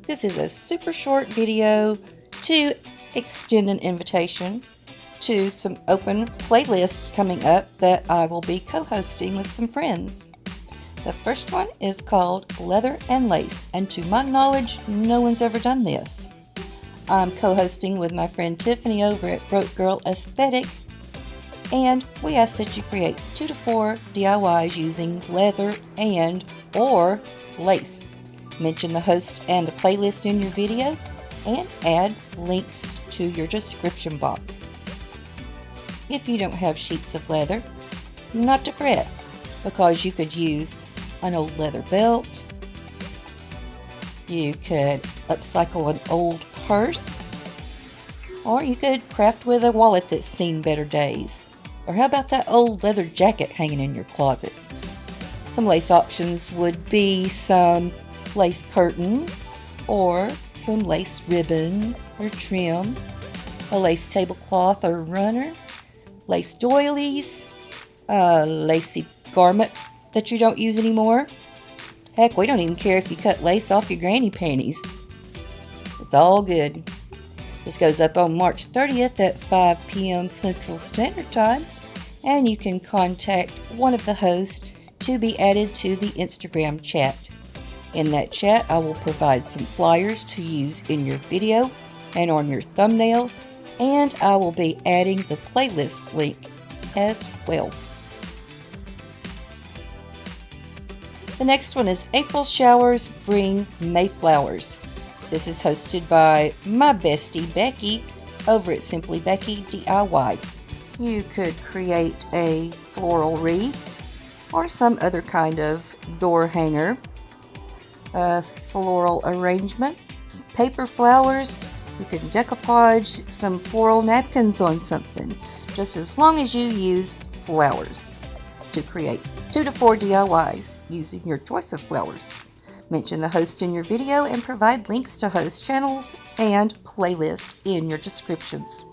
This is a super short video to extend an invitation to some open playlists coming up that I will be co-hosting with some friends. The first one is called Leather and Lace, and to my knowledge, no one's ever done this. I'm co-hosting with my friend Tiffany over at Broke Girl Aesthetic, and we ask that you create 2 to 4 DIYs using leather and or lace. Mention the host and the playlist in your video, and add links to your description box. If you don't have sheets of leather, not to fret, because you could use an old leather belt. You could upcycle an old purse, or you could craft with a wallet that's seen better days. Or how about that old leather jacket hanging in your closet? Some lace options would be some lace curtains, or some lace ribbon or trim, a lace tablecloth or runner, lace doilies, a lacy garment that you don't use anymore. Heck, we don't even care if you cut lace off your granny panties. It's all good. This goes up on March 30th at 5 p.m. Central Standard Time, and you can contact one of the hosts to be added to the Instagram chat. In that chat, I will provide some flyers to use in your video and on your thumbnail, and I will be adding the playlist link as well. The next one is April Showers Bring Mayflowers. This is hosted by my bestie Becky over at Simply Becky DIY. You could create a floral wreath or some other kind of door hanger, a floral arrangement, some paper flowers. You can decoupage some floral napkins on something, just as long as you use flowers to create 2 to 4 DIYs using your choice of flowers. Mention the host in your video and provide links to host channels and playlists in your descriptions.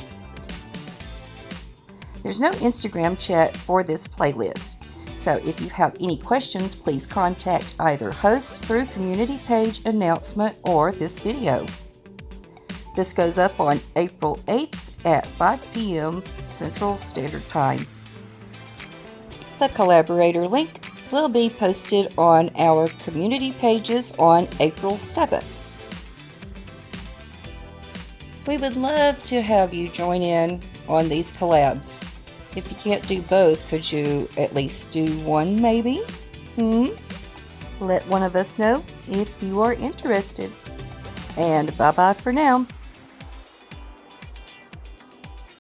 There's no Instagram chat for this playlist, so if you have any questions, please contact either host through community page announcement or this video. This goes up on April 8th at 5 p.m. Central Standard Time. The collaborator link will be posted on our community pages on April 7th. We would love to have you join in on these collabs. If you can't do both, could you at least do one maybe? Let one of us know if you are interested. And bye-bye for now.